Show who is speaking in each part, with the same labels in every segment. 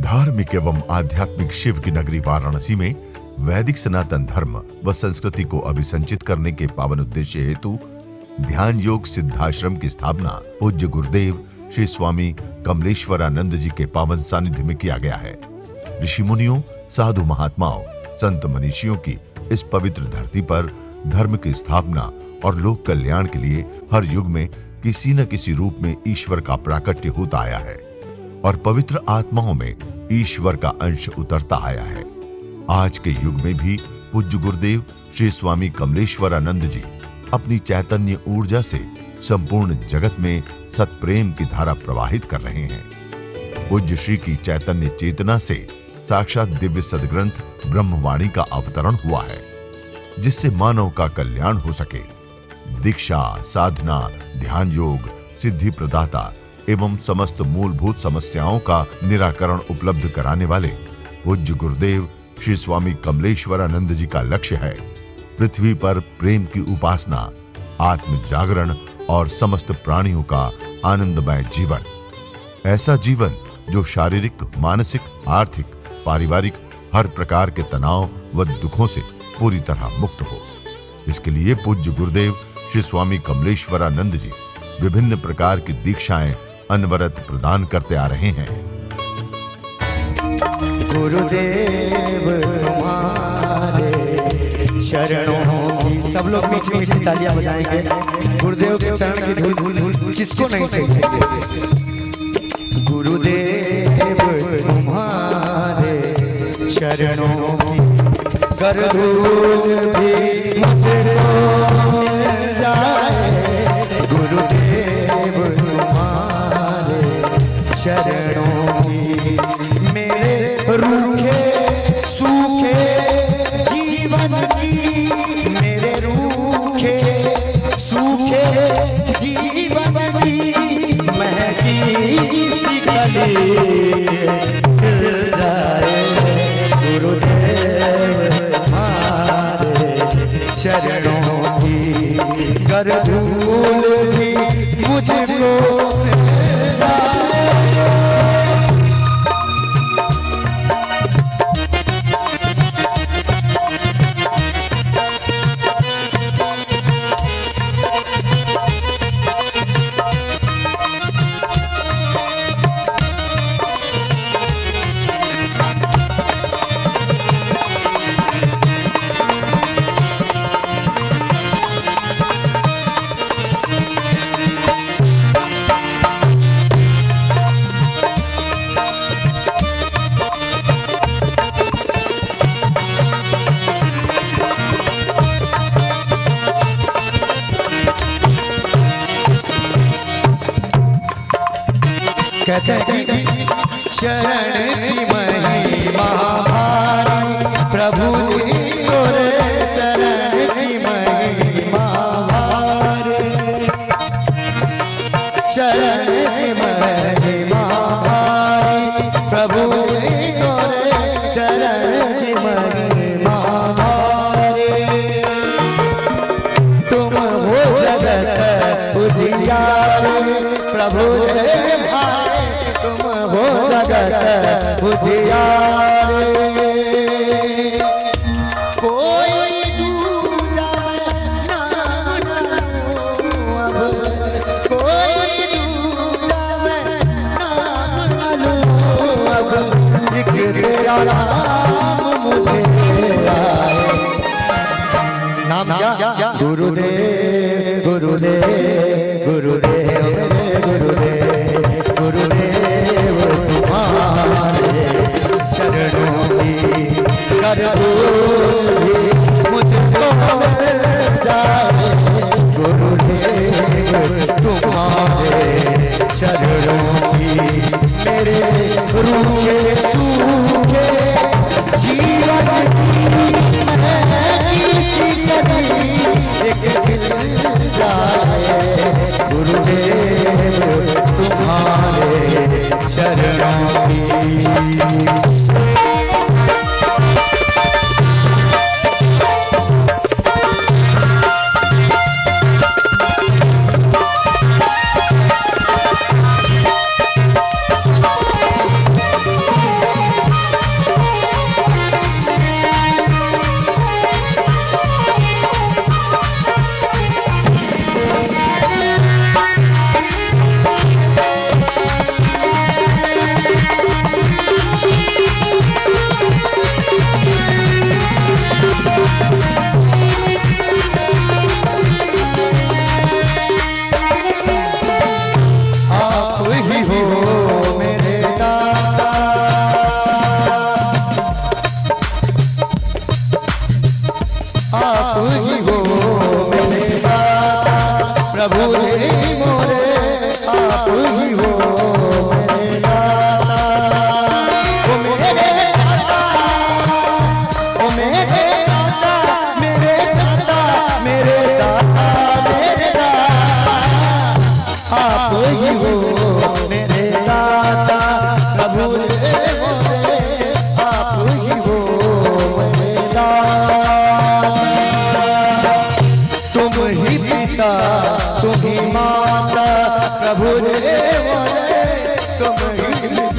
Speaker 1: धार्मिक एवं आध्यात्मिक शिव की नगरी वाराणसी में वैदिक सनातन धर्म व संस्कृति को अभिसंचित करने के पावन उद्देश्य हेतु ध्यान योग सिद्धाश्रम की स्थापना पूज्य गुरुदेव श्री स्वामी कमलेश्वरानंद जी के पावन सानिध्य में किया गया है। ऋषि मुनियों, साधु महात्माओं, संत मनीषियों की इस पवित्र धरती पर धर्म की स्थापना और लोक कल्याण के लिए हर युग में किसी न किसी रूप में ईश्वर का प्राकट्य होता आया है और पवित्र आत्माओं में ईश्वर का अंश उतरता आया है। आज के युग में भी पूज्य गुरुदेव श्री स्वामी कमलेश्वरानंद जी अपनी चैतन्य ऊर्जा से संपूर्ण जगत में सत्प्रेम की धारा प्रवाहित कर रहे हैं। पूज्य श्री की चैतन्य चेतना से साक्षात दिव्य सदग्रंथ ब्रह्मवाणी का अवतरण हुआ है, जिससे मानव का कल्याण हो सके। दीक्षा, साधना, ध्यान योग, सिद्धि प्रदाता एवं समस्त मूलभूत समस्याओं का निराकरण उपलब्ध कराने वाले पूज्य गुरुदेव श्री स्वामी कमलेश्वरानंद जी का लक्ष्य है पृथ्वी पर प्रेम की उपासना, आत्म जागरण और समस्त प्राणियों का आनंदमय जीवन। ऐसा जीवन जो शारीरिक, मानसिक, आर्थिक, पारिवारिक हर प्रकार के तनाव व दुखों से पूरी तरह मुक्त हो। इसके लिए पूज्य गुरुदेव श्री स्वामी कमलेश्वरानंद जी विभिन्न प्रकार की दीक्षाएं अनवरत प्रदान करते आ रहे हैं।
Speaker 2: गुरुदेव तुम्हारे चरणों की, सब लोग मीठी मीठी तालियां बजाएंगे। गुरुदेव के चरण की धूल किसको नहीं चाहिए। गुरुदेव तुम्हारे चरणों की कर धूल भी मुझको मिल जाए। गुरुदेव तुम्हारे चरणों की मेरे रूखे सूखे जीवन की, मेरे रूखे सूखे जीवन की महकी सी कली खिल जाए। गुरुदेव हमारे चरणों की कर धूल भी मुझको मिल जाए। कहते हैं कि चरण की महिमा भारी, प्रभु जी तोरे चरण की महिमा भारी। चरण की महिमा भारी, प्रभु जी तोरे चरण की महिमा भारी। तुम हो जगत उजियारे, प्रभु जी तुम हो जगत उजियारे। कोई दूजा नाम न लूं अब, कोई दूजा नाम न लूं अब। एक तेरा नाम मुझे आए। नाम क्या? गुरुदेव गुरुदेव गुरुदेव मेरे गुरुदेव। गुरुदेव तुम्हारे चरणों की कर धूल भी मुझको मिल जाए। गुरुदेव तुम्हारे चरणों की मेरे रूखे सूखे जीवन की महकी सी कली एक मिल जाए। गुरुदेव तुम्हारे चरणों की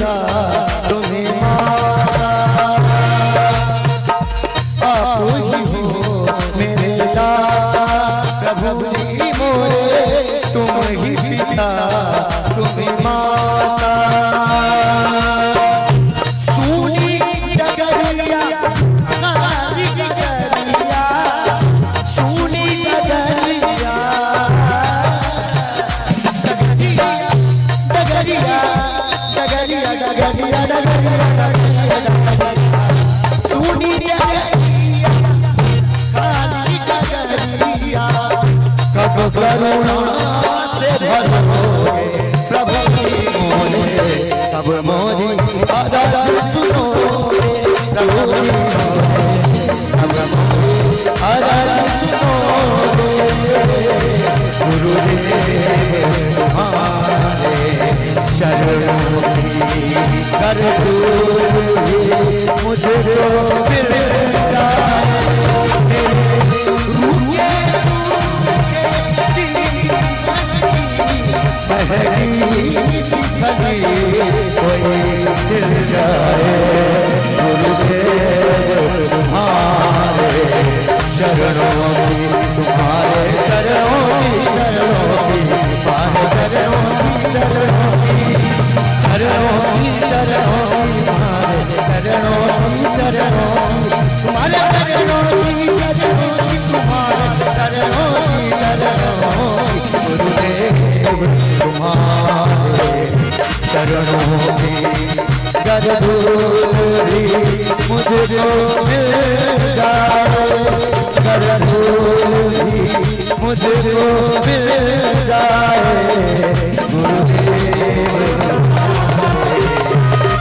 Speaker 2: पिता तुम्हें माता, आप ही हो मेरे दाता प्रभु जी मोरे, तुम ही पिता तुम्हें माता। सूनी डगरिया काली डगरिया, सूनी डगरिया डगरिया डगरिया डगरिया डगरिया डगरिया, सूनी डगरिया काली डगरिया, कब करुणा से भरोगे प्रभु जी मोरे, कब मोरी आवाज सुनोगे प्रभु जी मोरे, कब मोरी आवाज सुनोगे। गुरुदेव तुम्हारे चरणों की कर दूर मुझको मिल जाए, कोई मिल जाए। गुरुदेव तुम्हारे चरणों की, तुम्हारे चरणों की, चरणों की, तुम्हारे चरणों की, चरणों की, चरणों की, चरणों की, तुम्हारे चरणों की, चरणों की, तुम्हारे चरणों की, चरणों की, तुम्हारे चरणों की, चरणों की। गुरुदेव तुम्हारे चरणों की गरधूरी मुझको मिल जाए, गरधूरी मुझको मिल जाए। गुरुदेव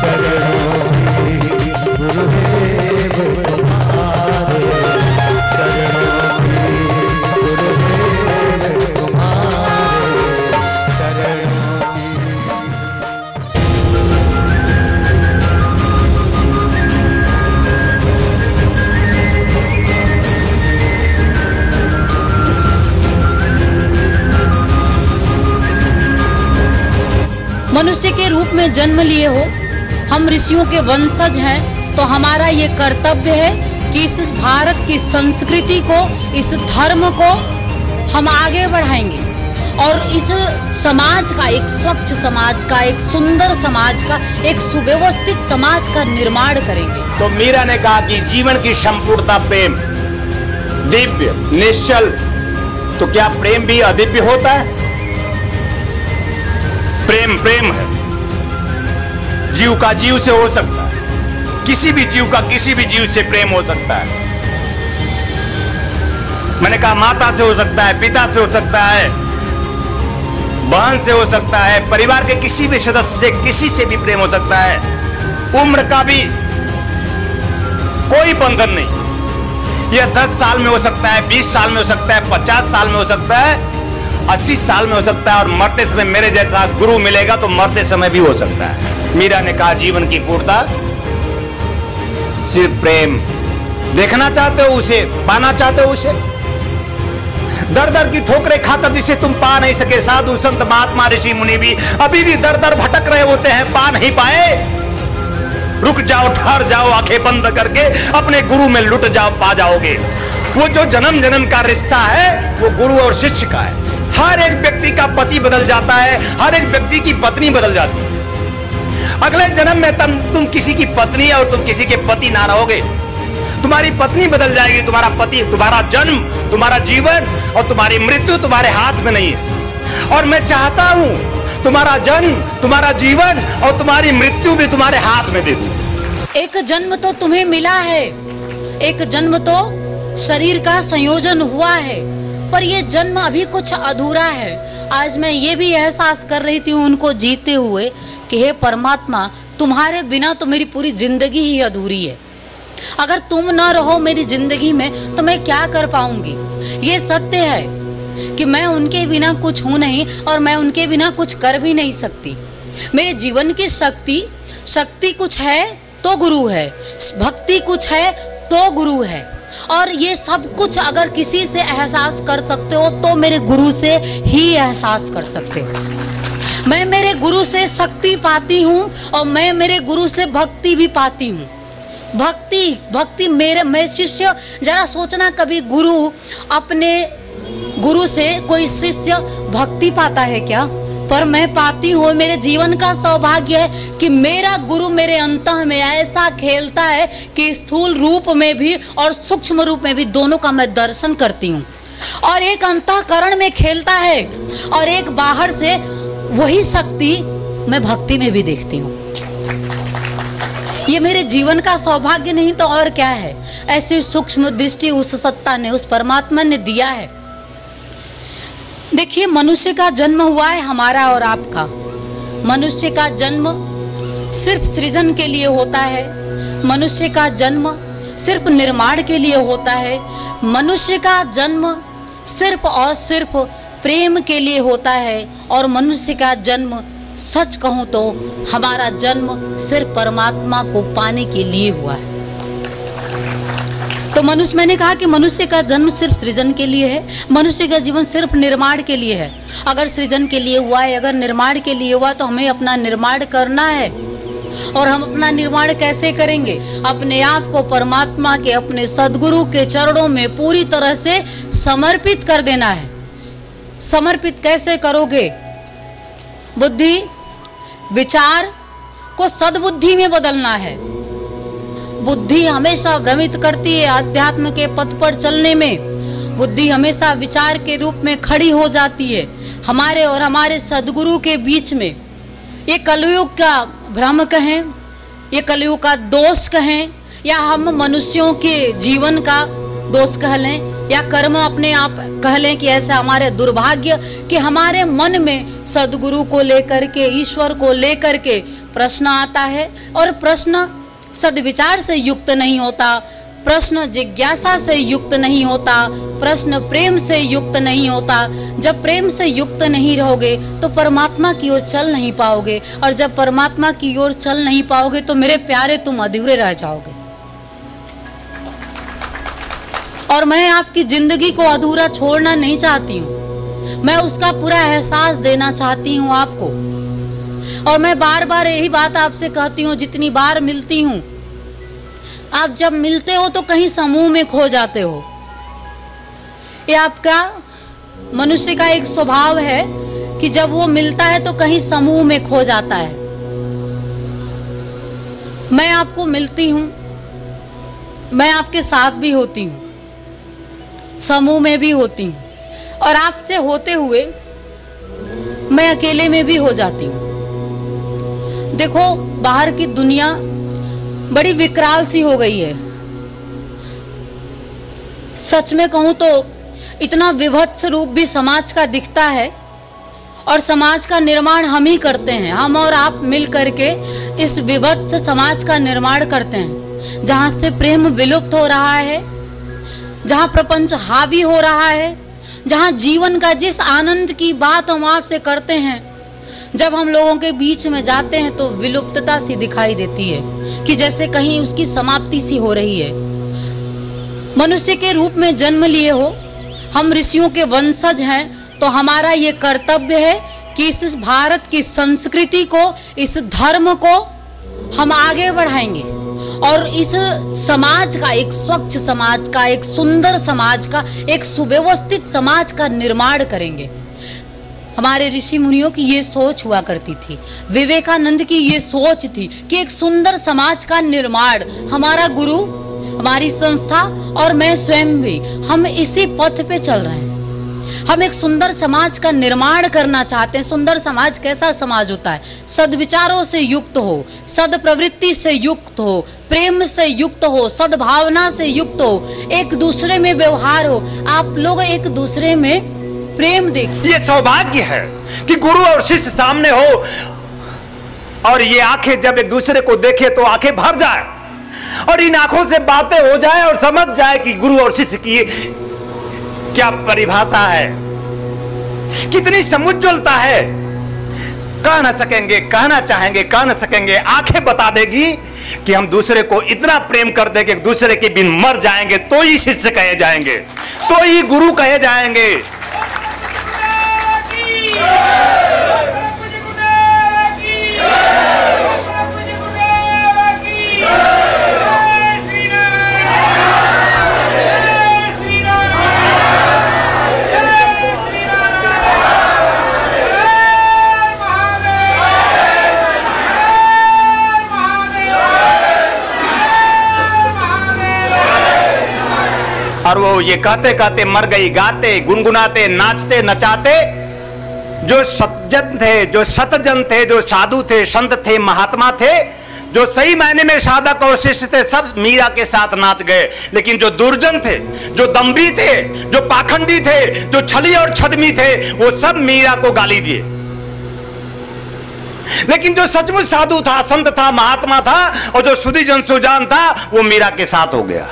Speaker 2: चरणों की, गुरुदेव तुम्हारे चरणों की, गुरुदेव तुम्हारे चरणों की।
Speaker 3: मनुष्य के रूप में जन्म लिए हो, हम ऋषियों के वंशज हैं, तो हमारा ये कर्तव्य है कि इस भारत की संस्कृति को, इस धर्म को हम आगे बढ़ाएंगे और इस समाज का, एक स्वच्छ समाज का, एक सुंदर समाज का, एक सुव्यवस्थित समाज का निर्माण करेंगे।
Speaker 4: तो मीरा ने कहा कि जीवन की संपूर्णता प्रेम, दिव्य निश्चल, तो क्या प्रेम भी अदिव्य होता है? प्रेम प्रेम है, जीव का जीव से हो सकता है, किसी भी जीव का किसी भी जीव से प्रेम हो सकता है। मैंने कहा माता से हो सकता है, पिता से हो सकता है, बहन से हो सकता है, परिवार के किसी भी सदस्य से, किसी से भी प्रेम हो सकता है। उम्र का भी कोई बंधन नहीं। यह 10 साल में हो सकता है, 20 साल में हो सकता है, 50 साल में हो सकता है, 80 साल में हो सकता है, और मरते समय मेरे जैसा गुरु मिलेगा तो मरते समय भी हो सकता है। मीरा ने कहा जीवन की पूर्णता सिर्फ प्रेम। देखना चाहते हो उसे, पाना चाहते हो उसे, दर दर की ठोकरें खाकर जिसे तुम पा नहीं सके, साधु संत महात्मा ऋषि मुनि भी अभी भी दर दर भटक रहे होते हैं, पा नहीं पाए। रुक जाओ, ठहर जाओ, आंखें बंद करके अपने गुरु में लुट जाओ, पा जाओगे। वो जो जन्म जन्म का रिश्ता है वो गुरु और शिष्य का है। हर एक व्यक्ति का पति बदल जाता है, हर एक व्यक्ति की पत्नी बदल जाती है। अगले जन्म में तुम किसी की पत्नी और तुम किसी के पति ना रहोगे। तुम्हारी पत्नी बदल जाएगी, तुम्हारा पति, तुम्हारा जन्म, तुम्हारा जीवन और तुम्हारी मृत्यु तुम्हारे हाथ में नहीं है। और मैं चाहता हूं तुम्हारा जन्म, तुम्हारा जीवन और तुम्हारी मृत्यु भी तुम्हारे हाथ में दे दूं।
Speaker 3: एक जन्म तो तुम्हें मिला है, एक जन्म तो शरीर का संयोजन हुआ है, पर यह जन्म अभी कुछ अधूरा है। आज मैं ये भी एहसास कर रही थी उनको जीते हुए कि हे परमात्मा, तुम्हारे बिना तो मेरी पूरी जिंदगी ही अधूरी है। अगर तुम ना रहो मेरी जिंदगी में तो मैं क्या कर पाऊंगी। ये सत्य है कि मैं उनके बिना कुछ हूं नहीं और मैं उनके बिना कुछ कर भी नहीं सकती। मेरे जीवन की शक्ति कुछ है तो गुरु है, भक्ति कुछ है तो गुरु है। और ये सब कुछ अगर किसी से एहसास कर सकते हो तो मेरे गुरु से ही एहसास कर सकते हो। मैं मेरे गुरु से शक्ति पाती हूँ और मैं मेरे गुरु से भक्ति भी पाती हूँ। भक्ति मैं शिष्य, जरा सोचना, कभी गुरु अपने गुरु से कोई शिष्य भक्ति पाता है क्या? पर मैं पाती हूँ। मेरे जीवन का सौभाग्य है कि मेरा गुरु मेरे अंतः में ऐसा खेलता है कि स्थूल रूप में भी और सूक्ष्म रूप में भी दोनों का मैं दर्शन करती हूँ। और एक अंतःकरण में खेलता है और एक बाहर से, वही शक्ति मैं भक्ति में भी देखती हूँ। ये मेरे जीवन का सौभाग्य नहीं तो और क्या है। ऐसी सूक्ष्म दृष्टि उस सत्ता ने, उस परमात्मा ने दिया है। देखिए, मनुष्य का जन्म हुआ है हमारा और आपका। मनुष्य का जन्म सिर्फ सृजन के लिए होता है। मनुष्य का जन्म सिर्फ निर्माण के लिए होता है। मनुष्य का जन्म सिर्फ और सिर्फ प्रेम के लिए होता है। और मनुष्य का जन्म, सच कहूं तो हमारा जन्म सिर्फ परमात्मा को पाने के लिए हुआ है। तो मनुष्य, मैंने कहा कि मनुष्य का जन्म सिर्फ सृजन के लिए है। मनुष्य का जीवन सिर्फ निर्माण के लिए है। अगर सृजन के लिए हुआ है, अगर निर्माण के लिए हुआ, तो हमें अपना निर्माण करना है। और हम अपना निर्माण कैसे करेंगे? अपने आप को परमात्मा के, अपने सदगुरु के चरणों में पूरी तरह से समर्पित कर देना है। समर्पित कैसे करोगे? बुद्धि, विचार को सद्बुद्धि में बदलना है। बुद्धि हमेशा भ्रमित करती है अध्यात्म के पथ पर चलने में। बुद्धि हमेशा विचार के रूप में खड़ी हो जाती है हमारे और हमारे सदगुरु के बीच में। ये कलयुग का भ्रम कहें, ये कलयुग का दोष कहें, या हम मनुष्यों के जीवन का दोष कह लें, या कर्म अपने आप कह लें कि ऐसा हमारे दुर्भाग्य कि हमारे मन में सदगुरु को लेकर के, ईश्वर को लेकर के प्रश्न आता है। और प्रश्न सद्विचार से युक्त नहीं होता, प्रश्न जिज्ञासा से युक्त नहीं होता, प्रश्न प्रेम से युक्त नहीं होता। जब प्रेम से युक्त नहीं रहोगे तो परमात्मा की ओर चल नहीं पाओगे, और जब परमात्मा की ओर चल नहीं पाओगे तो मेरे प्यारे तुम अधूरे रह जाओगे। और मैं आपकी जिंदगी को अधूरा छोड़ना नहीं चाहती हूँ, मैं उसका पूरा एहसास देना चाहती हूँ आपको। और मैं बार बार यही बात आपसे कहती हूँ, जितनी बार मिलती हूँ। आप जब मिलते हो तो कहीं समूह में खो जाते हो। ये आपका मनुष्य का एक स्वभाव है कि जब वो मिलता है तो कहीं समूह में खो जाता है। मैं आपको मिलती हूँ, मैं आपके साथ भी होती हूँ, समूह में भी होती हूँ, और आपसे होते हुए मैं अकेले में भी हो जाती हूँ। देखो, बाहर की दुनिया बड़ी विकराल सी हो गई है। सच में कहूं तो इतना विभत्स रूप भी समाज का दिखता है, और समाज का निर्माण हम ही करते हैं। हम और आप मिल करके इस विभत्स समाज का निर्माण करते हैं, जहां से प्रेम विलुप्त हो रहा है, जहां प्रपंच हावी हो रहा है, जहां जीवन का जिस आनंद की बात हम आपसे करते हैं, जब हम लोगों के बीच में जाते हैं तो विलुप्तता सी दिखाई देती है, कि जैसे कहीं उसकी समाप्ति सी हो रही है। मनुष्य के रूप में जन्म लिए हो, हम ऋषियों के वंशज हैं, तो हमारा ये कर्तव्य है कि इस भारत की संस्कृति को, इस धर्म को हम आगे बढ़ाएंगे, और इस समाज का, एक स्वच्छ समाज का, एक सुंदर समाज का, एक सुव्यवस्थित समाज का निर्माण करेंगे। हमारे ऋषि मुनियों की ये सोच हुआ करती थी, विवेकानंद की ये सोच थी कि एक सुंदर समाज का निर्माण। हमारा गुरु, हमारी संस्था और मैं स्वयं भी, हम इसी पथ पे चल रहे हैं। हम एक सुंदर समाज का निर्माण करना चाहते हैं। सुंदर समाज कैसा समाज होता है? सद्विचारों से युक्त हो, सद प्रवृत्ति से युक्त हो, प्रेम से युक्त हो, सद्भावना से युक्त हो, एक दूसरे में व्यवहार हो। आप लोग एक दूसरे में प्रेम देखिए।
Speaker 4: ये सौभाग्य है कि गुरु और शिष्य सामने हो, और ये आंखें जब एक दूसरे को देखे तो आंखें भर जाए, और इन आंखों से बातें हो जाए और समझ जाए कि गुरु और शिष्य की क्या परिभाषा है, कितनी समुज्ज्वलता है। कह ना सकेंगे, कहना चाहेंगे, कह ना सकेंगे। आंखें बता देगी कि हम दूसरे को इतना प्रेम कर देंगे, एक दूसरे के बिन मर जाएंगे तो ही शिष्य कहे जाएंगे, तो ही गुरु कहे जाएंगे। और वो ये कहते कहते मर गई। गाते गुनगुनाते नाचते नचाते जो सज्जन थे, जो सतजन थे, जो साधु थे, संत थे, महात्मा थे, जो सही मायने में साधक और शिष्य थे, सब मीरा के साथ नाच गए। लेकिन जो दुर्जन थे, जो दंभी थे, जो पाखंडी थे, जो छली और छदमी थे, वो सब मीरा को गाली दिए। लेकिन जो सचमुच साधु था, संत था, महात्मा था और जो सुधी जन सुजान था, वो मीरा के साथ हो गया।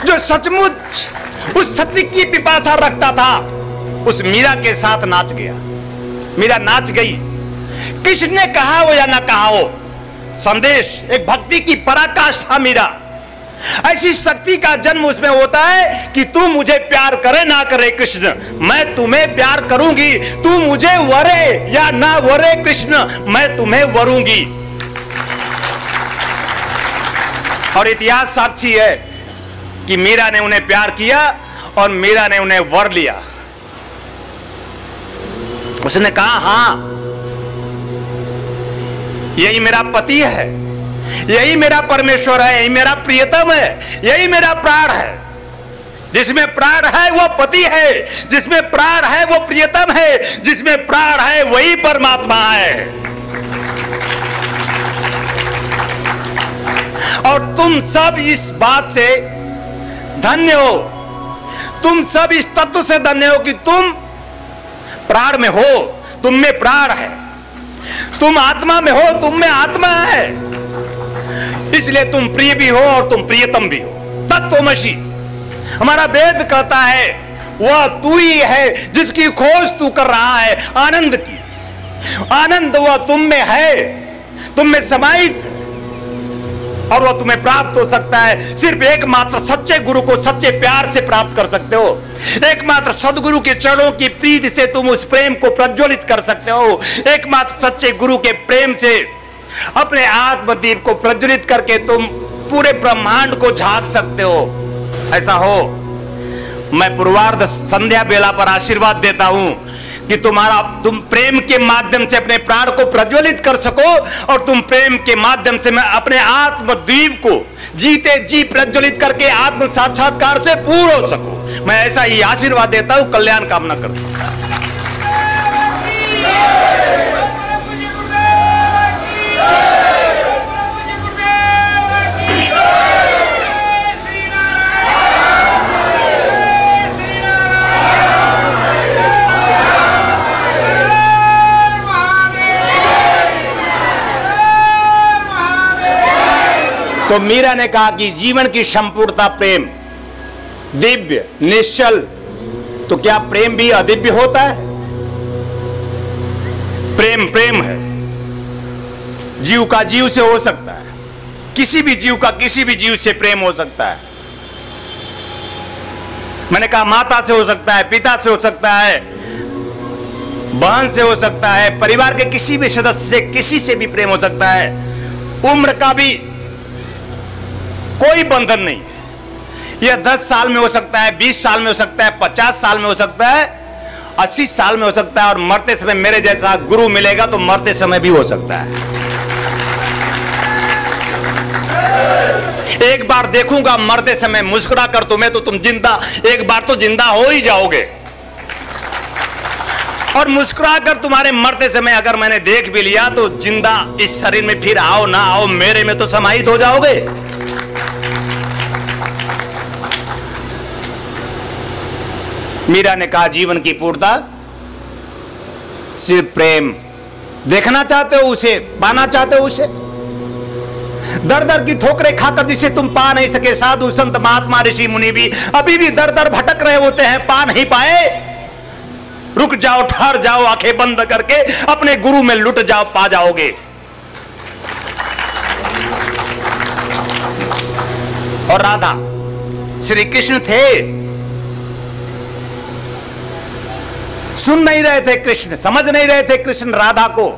Speaker 4: जो सचमुच उस सत्य की पिपासा रखता था, उस मीरा के साथ नाच गया। मीरा नाच गई। कृष्ण ने कहा हो या ना कहा हो, संदेश एक भक्ति की पराकाष्ठा मीरा। ऐसी शक्ति का जन्म उसमें होता है कि तू मुझे प्यार करे ना करे कृष्ण, मैं तुम्हें प्यार करूंगी। तू मुझे वरे या ना वरे कृष्ण, मैं तुम्हें वरूंगी। और इतिहास साक्षी है कि मीरा ने उन्हें प्यार किया और मीरा ने उन्हें वर लिया। उसने कहा, हां यही मेरा पति है, यही मेरा परमेश्वर है, यही मेरा प्रियतम है, यही मेरा प्राण है। जिसमें प्राण है वो पति है, जिसमें प्राण है वो प्रियतम है, जिसमें प्राण है वही परमात्मा है। और तुम सब इस बात से धन्य हो, तुम सब इस तत्व से धन्य हो कि तुम प्राण में हो, तुम में प्राण है, तुम आत्मा में हो, तुम में आत्मा है। इसलिए तुम प्रिय भी हो और तुम प्रियतम भी हो। तत्वमसि हमारा वेद कहता है वह तू ही है जिसकी खोज तू कर रहा है आनंद की। आनंद वह तुम में है, तुम में समाहित, और वह तुम्हें प्राप्त हो सकता है सिर्फ एकमात्र सच्चे गुरु को सच्चे प्यार से प्राप्त कर सकते हो। एकमात्र सदगुरु के चरणों की प्रीति से तुम उस प्रेम को प्रज्वलित कर सकते हो। एकमात्र सच्चे गुरु के प्रेम से अपने आत्मदीप को प्रज्वलित करके तुम पूरे ब्रह्मांड को झांक सकते हो। ऐसा हो, मैं पूर्वार्ध संध्या बेला पर आशीर्वाद देता हूं कि तुम प्रेम के माध्यम से अपने प्राण को प्रज्वलित कर सको और तुम प्रेम के माध्यम से मैं अपने आत्मद्वीप को जीते जी प्रज्वलित करके आत्म साक्षात्कार से पूर्ण हो सको। मैं ऐसा ही आशीर्वाद देता हूं, कल्याण कामना करता हूं। तो मीरा ने कहा कि जीवन की संपूर्णता प्रेम, दिव्य निश्चल। तो क्या प्रेम भी अदिव्य होता है? प्रेम प्रेम है, जीव का जीव से हो सकता है, किसी भी जीव का किसी भी जीव से प्रेम हो सकता है। मैंने कहा माता से हो सकता है, पिता से हो सकता है, बहन से हो सकता है, परिवार के किसी भी सदस्य से किसी से भी प्रेम हो सकता है। उम्र का भी कोई बंधन नहीं है। यह 10 साल में हो सकता है, 20 साल में हो सकता है, 50 साल में हो सकता है, 80 साल में हो सकता है, और मरते समय मेरे जैसा गुरु मिलेगा तो मरते समय भी हो सकता है। एक बार देखूंगा मरते समय मुस्कुरा कर तुम्हें, तो तुम जिंदा, एक बार तो जिंदा हो ही जाओगे। और मुस्कुरा कर तुम्हारे मरते समय अगर मैंने देख भी लिया तो जिंदा इस शरीर में फिर आओ ना आओ मेरे में तो समाहित हो जाओगे। मीरा ने कहा जीवन की पूर्णता सिर्फ प्रेम। देखना चाहते हो उसे, पाना चाहते हो उसे, दर दर की ठोकरें खाकर जिसे तुम पा नहीं सके, साधु संत महात्मा ऋषि मुनि भी अभी भी दर दर भटक रहे होते हैं, पा नहीं पाए। रुक जाओ, ठहर जाओ, आंखें बंद करके अपने गुरु में लुट जाओ, पा जाओगे। और राधा, श्री कृष्ण थे, सुन नहीं रहे थे कृष्ण, समझ नहीं रहे थे कृष्ण राधा को।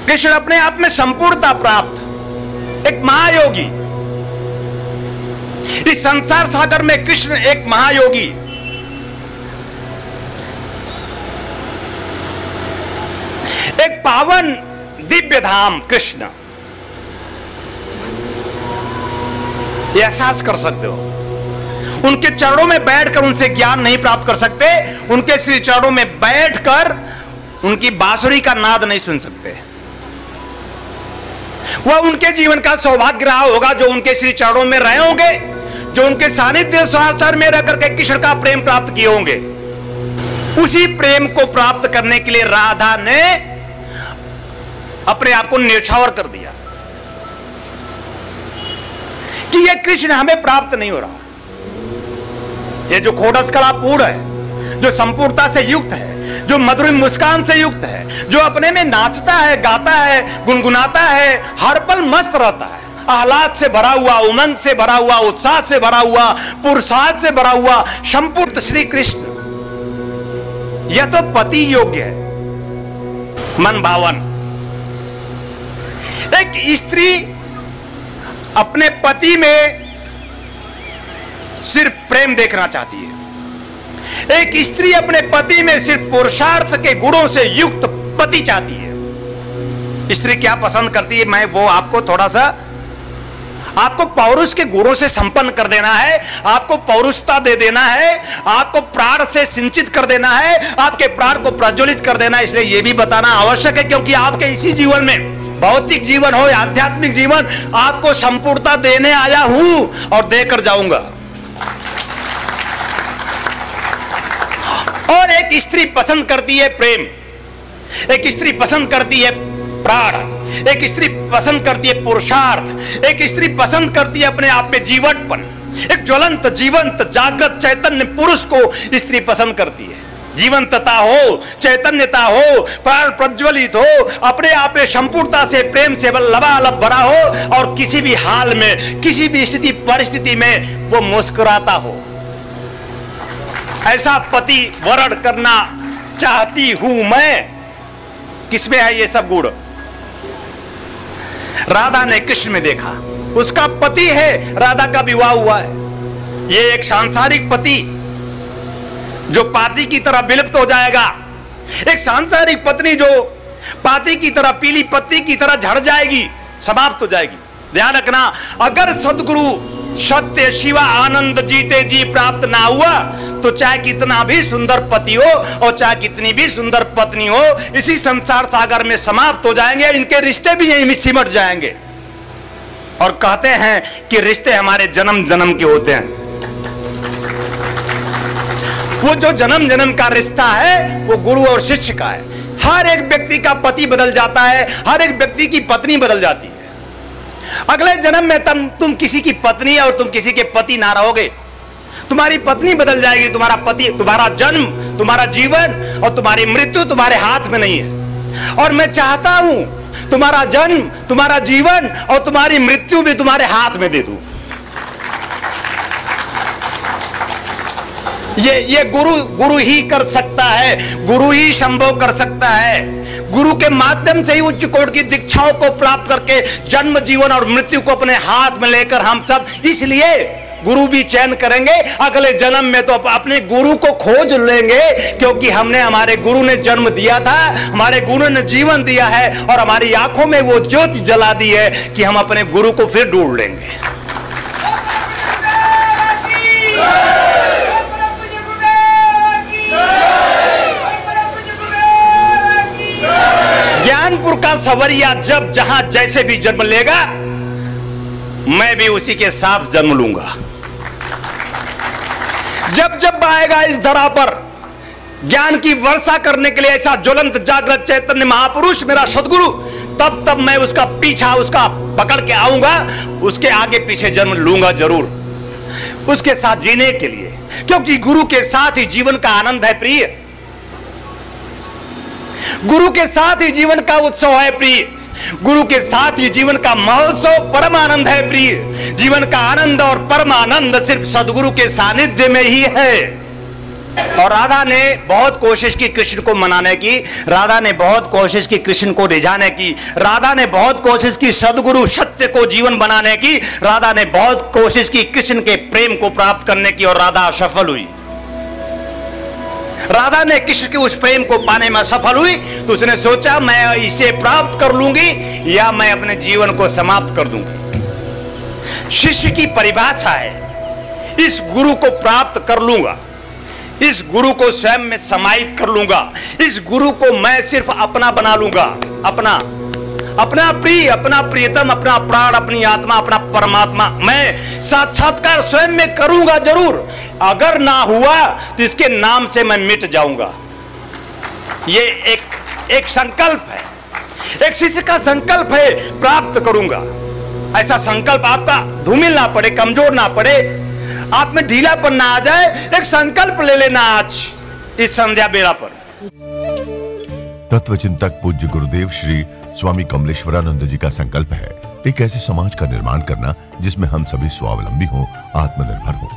Speaker 4: कृष्ण अपने आप में संपूर्णता प्राप्त, एक महायोगी। इस संसार सागर में कृष्ण एक महायोगी। एक पावन दिव्य धाम कृष्ण। ये एहसास कर सकते हो। उनके चरणों में बैठकर उनसे ज्ञान नहीं प्राप्त कर सकते, उनके श्री चरणों में बैठकर उनकी बांसुरी का नाद नहीं सुन सकते। वह उनके जीवन का सौभाग्य रहा होगा जो उनके श्री चरणों में रहे होंगे, जो उनके सानिध्य साक्षात में रह करके कृष्ण का प्रेम प्राप्त किए होंगे। उसी प्रेम को प्राप्त करने के लिए राधा ने अपने आप को न्यौछावर कर दिया कि यह कृष्ण हमें प्राप्त नहीं हो रहा। ये जो खोडस कलापूर्ण है, जो संपूर्णता से युक्त है, जो मधुर मुस्कान से युक्त है, जो अपने में नाचता है, गाता है, गुनगुनाता है, हर पल मस्त रहता है, आह्लाद से भरा हुआ, उमंग से भरा हुआ, उत्साह से भरा हुआ, पुरुषार्थ से भरा हुआ संपूर्ण श्री कृष्ण, यह तो पति योग्य है, मन भावन। एक स्त्री अपने पति में सिर्फ प्रेम देखना चाहती है। एक स्त्री अपने पति में सिर्फ पुरुषार्थ के गुणों से युक्त पति चाहती है। स्त्री क्या पसंद करती है, मैं वो आपको थोड़ा सा, आपको पौरुष के गुणों से संपन्न कर देना है, आपको पौरुषता दे देना है, आपको प्राण से सिंचित कर देना है, आपके प्राण को प्रज्वलित कर देना है। इसलिए यह भी बताना आवश्यक है, क्योंकि आपके इसी जीवन में, भौतिक जीवन हो या आध्यात्मिक जीवन, आपको संपूर्णता देने आया हूं और देकर जाऊंगा। और एक स्त्री पसंद करती है प्रेम, एक स्त्री पसंद करती है प्राण, एक स्त्री पसंद करती है पुरुषार्थ, एक स्त्री पसंद करती है अपने आप में जीवटपन। एक ज्वलंत जीवंत जागृत चैतन्य पुरुष को स्त्री पसंद करती है। जीवंतता हो, चैतन्यता हो, प्राण प्रज्वलित हो, अपने आप में संपूर्णता से, प्रेम से लबालब भरा हो, और किसी भी हाल में, किसी भी स्थिति परिस्थिति में वो मुस्कुराता हो। ऐसा पति वरण करना चाहती हूं मैं। किसमें है ये सब गुण? राधा ने कृष्ण में देखा, उसका पति है, राधा का विवाह हुआ है। ये एक सांसारिक पति जो पाती की तरह विलुप्त हो जाएगा, एक सांसारिक पत्नी जो पाती की तरह, पीली पत्ती की तरह झड़ जाएगी, समाप्त हो जाएगी। ध्यान रखना, अगर सदगुरु सत्य शिवा आनंद जीते जी प्राप्त ना हुआ तो चाहे कितना भी सुंदर पति हो और चाहे कितनी भी सुंदर पत्नी हो, इसी संसार सागर में समाप्त हो जाएंगे। इनके रिश्ते भी यहीं में सिमट जाएंगे। और कहते हैं कि रिश्ते हमारे जन्म जन्म के होते हैं। वो जो जन्म जन्म का रिश्ता है वो गुरु और शिष्य का है। हर एक व्यक्ति का पति बदल जाता है, हर एक व्यक्ति की पत्नी बदल जाती है। अगले जन्म में तुम किसी की पत्नी और तुम किसी के पति ना रहोगे, तुम्हारी पत्नी बदल जाएगी, तुम्हारा पति, तुम्हारा जन्म, तुम्हारा जीवन और तुम्हारी मृत्यु तुम्हारे हाथ में नहीं है। और मैं चाहता हूं तुम्हारा जन्म, तुम्हारा जीवन और तुम्हारी मृत्यु भी तुम्हारे हाथ में दे दूं। ये गुरु ही कर सकता है, गुरु ही संभव कर सकता है। गुरु के माध्यम से ही उच्च कोटि की दीक्षाओं को प्राप्त करके जन्म, जीवन और मृत्यु को अपने हाथ में लेकर हम सब, इसलिए गुरु भी चयन करेंगे। अगले जन्म में तो अपने गुरु को खोज लेंगे, क्योंकि हमारे गुरु ने जन्म दिया था, हमारे गुरु ने जीवन दिया है और हमारी आंखों में वो ज्योति जला दी है कि हम अपने गुरु को फिर ढूंढ लेंगे। ज्ञानपुर का सवरिया जब जहां जैसे भी जन्म लेगा, मैं भी उसी के साथ जन्म लूंगा। जब जब आएगा इस धरा पर ज्ञान की वर्षा करने के लिए ऐसा ज्वलंत जागृत चैतन्य महापुरुष मेरा सदगुरु, तब तब मैं उसका पीछा, उसका पकड़ के आऊंगा, उसके आगे पीछे जन्म लूंगा जरूर, उसके साथ जीने के लिए। क्योंकि गुरु के साथ ही जीवन का आनंद है प्रिय, गुरु के साथ ही जीवन का उत्सव है प्रिय, गुरु के साथ ही जीवन का महोत्सव परम आनंद है प्रिय। जीवन का आनंद और परम आनंद सिर्फ सदगुरु के सानिध्य में ही है। और राधा ने बहुत कोशिश की कृष्ण को मनाने की, राधा ने बहुत कोशिश की कृष्ण को रिझाने की, राधा ने बहुत कोशिश की सदगुरु सत्य को जीवन बनाने की, राधा ने बहुत कोशिश की कृष्ण के प्रेम को प्राप्त करने की, और राधा असफल हुई। राधा ने कृष्ण के उस प्रेम को पाने में सफल हुई तो उसने सोचा मैं इसे प्राप्त कर लूंगी या मैं अपने जीवन को समाप्त कर दूंगी। शिष्य की परिभाषा है। इस गुरु को प्राप्त कर लूंगा, इस गुरु को स्वयं में समाहित कर लूंगा, इस गुरु को मैं सिर्फ अपना बना लूंगा, अपना प्रिय, अपना प्रियतम, अपना प्राण, अपनी आत्मा, अपना परमात्मा मैं साक्षात्कार स्वयं में करूंगा जरूर। अगर ना हुआ तो इसके नाम से मैं मिट जाऊंगा। ये एक संकल्प है, एक शिष्य का संकल्प है, प्राप्त करूंगा। ऐसा संकल्प आपका धूमिल ना पड़े, कमजोर ना पड़े, आप में ढीलापन ना आ जाए। एक संकल्प ले लेना आज इस संध्या बेला पर।
Speaker 1: तत्वचिंतक पूज्य गुरुदेव श्री स्वामी कमलेश्वरानंद जी का संकल्प है एक ऐसे समाज का निर्माण करना जिसमें हम सभी स्वावलंबी हों, आत्मनिर्भर हों।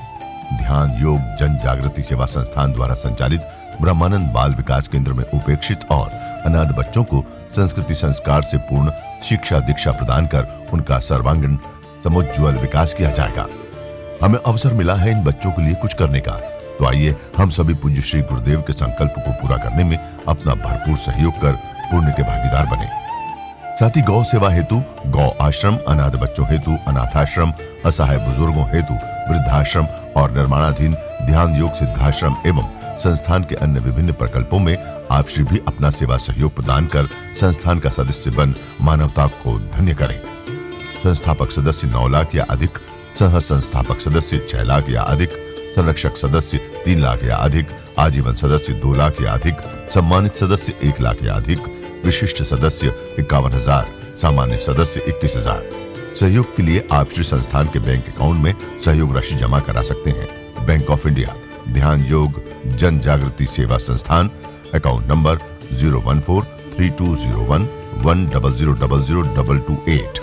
Speaker 1: ध्यान योग जन जागृति सेवा संस्थान द्वारा संचालित ब्रह्मानंद बाल विकास केंद्र में उपेक्षित और अनाथ बच्चों को संस्कृति संस्कार से पूर्ण शिक्षा दीक्षा प्रदान कर उनका सर्वांगीण समुज्ज्वल विकास किया जाएगा। हमें अवसर मिला है इन बच्चों के लिए कुछ करने का, तो आइए हम सभी पूज्य श्री गुरुदेव के संकल्प को पूरा करने में अपना भरपूर सहयोग कर पुण्य के भागीदार बने। साथ ही गौ सेवा हेतु गौ आश्रम, अनाथ बच्चों हेतु अनाथाश्रम, असहाय बुजुर्गों हेतु वृद्धाश्रम और निर्माणाधीन ध्यान योग सिद्धाश्रम एवं संस्थान के अन्य विभिन्न प्रकल्पों में आप श्री भी अपना सेवा सहयोग प्रदान कर संस्थान का सदस्य बन मानवता को धन्य करें। संस्थापक सदस्य 9 लाख या अधिक, सह संस्थापक सदस्य 6 लाख या अधिक, संरक्षक सदस्य 3 लाख या अधिक, आजीवन सदस्य 2 लाख या अधिक, सम्मानित सदस्य 1 लाख या अधिक, विशिष्ट सदस्य 51,000, सामान्य सदस्य 21,000। सहयोग के लिए आप श्री संस्थान के बैंक अकाउंट में सहयोग राशि जमा करा सकते हैं। बैंक ऑफ इंडिया ध्यान योग जन Jagriti Seva Sansthan, account number 014320110002228,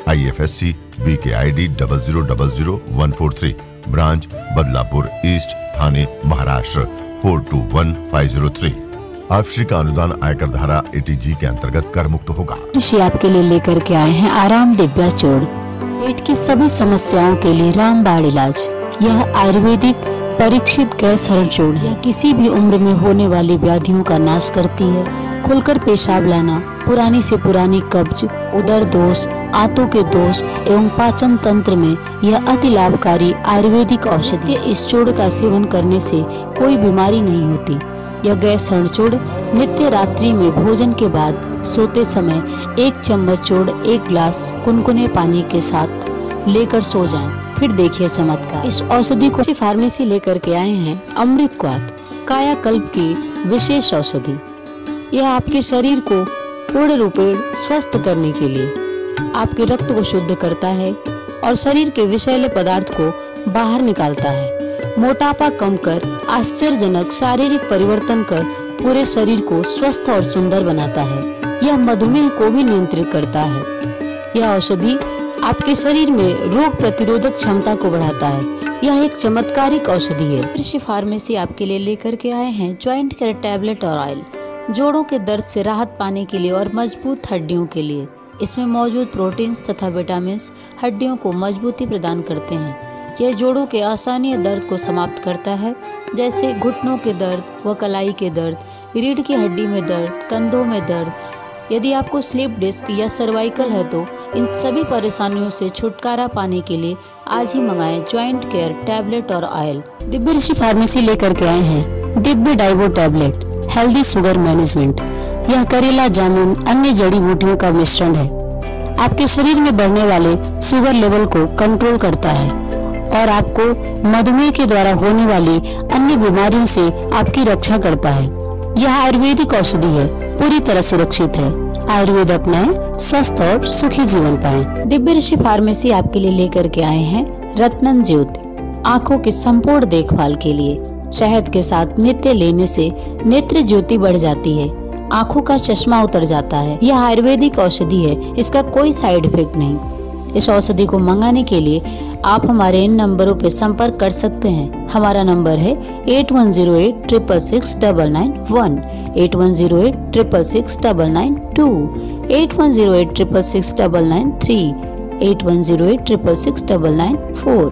Speaker 1: IFSC BKID 0000143, branch Badlapur east, Thane Maharashtra 421503। आप श्री का अनुदान आयकर धारा 80G के अंतर्गत कर मुक्त होगा।
Speaker 5: ऋषि आपके लिए लेकर के आए हैं आराम दिव्या चूर्ण, पेट की सभी समस्याओं के लिए रामबाण इलाज। यह आयुर्वेदिक परीक्षित गैस हरण चूर्ण है। किसी भी उम्र में होने वाली व्याधियों का नाश करती है। खुलकर पेशाब लाना, पुरानी से पुरानी कब्ज, उदर दोष, आंतों के दोष एवं पाचन तंत्र में यह अति लाभकारी आयुर्वेदिक औषधि है। इस चूर्ण का सेवन करने से कोई बीमारी नहीं होती। यह गैस हरण चूर्ण नित्य रात्रि में भोजन के बाद सोते समय 1 चम्मच चूर्ण 1 गिलास कुनकुने पानी के साथ लेकर सो जाएं। फिर देखिए चमत्कार। इस औषधि को फार्मेसी लेकर के आए हैं अमृत क्वाथ, कायाकल्प की विशेष औषधि। यह आपके शरीर को पूर्ण रूपेण स्वस्थ करने के लिए आपके रक्त को शुद्ध करता है और शरीर के विषैले पदार्थ को बाहर निकालता है। मोटापा कम कर आश्चर्यजनक शारीरिक परिवर्तन कर पूरे शरीर को स्वस्थ और सुंदर बनाता है। यह मधुमेह को भी नियंत्रित करता है। यह औषधि आपके शरीर में रोग प्रतिरोधक क्षमता को बढ़ाता है। यह एक चमत्कारिक औषधि है। ऋषि फार्मेसी आपके लिए लेकर के आए हैं ज्वाइंट केयर टैबलेट और ऑयल, जोड़ों के दर्द से राहत पाने के लिए और मजबूत हड्डियों के लिए। इसमें मौजूद प्रोटीन्स तथा विटामिन्स हड्डियों को मजबूती प्रदान करते हैं। यह जोड़ों के असहनीय दर्द को समाप्त करता है, जैसे घुटनों के दर्द व कलाई के दर्द, रीढ़ की हड्डी में दर्द, कंधों में दर्द। यदि आपको स्लीप डिस्क या सर्वाइकल है तो इन सभी परेशानियों से छुटकारा पाने के लिए आज ही मंगाएं ज्वाइंट केयर टैबलेट और ऑयल। दिव्य ऋषि फार्मेसी लेकर के आए हैं Divya Daewoo tablet, healthy sugar management. यह करेला, जामुन, अन्य जड़ी बूटियों का मिश्रण है। आपके शरीर में बढ़ने वाले शुगर लेवल को कंट्रोल करता है और आपको मधुमेह के द्वारा होने वाली अन्य बीमारियों से आपकी रक्षा करता है। यह आयुर्वेदिक औषधि है, पूरी तरह सुरक्षित है। आयुर्वेद अपनाएं, स्वस्थ और सुखी जीवन पाएं। दिव्य ऋषि फार्मेसी आपके लिए लेकर के आए हैं रत्नम ज्योति, आँखों की संपूर्ण देखभाल के लिए। शहद के साथ नित्य लेने से नेत्र ज्योति बढ़ जाती है, आँखों का चश्मा उतर जाता है। यह आयुर्वेदिक औषधि है, इसका कोई साइड इफेक्ट नहीं। इस औषधि को मंगाने के लिए आप हमारे इन नंबरों पर संपर्क कर सकते हैं। हमारा नंबर है 8108666991, 8108666992, 8108666993, 8108666994।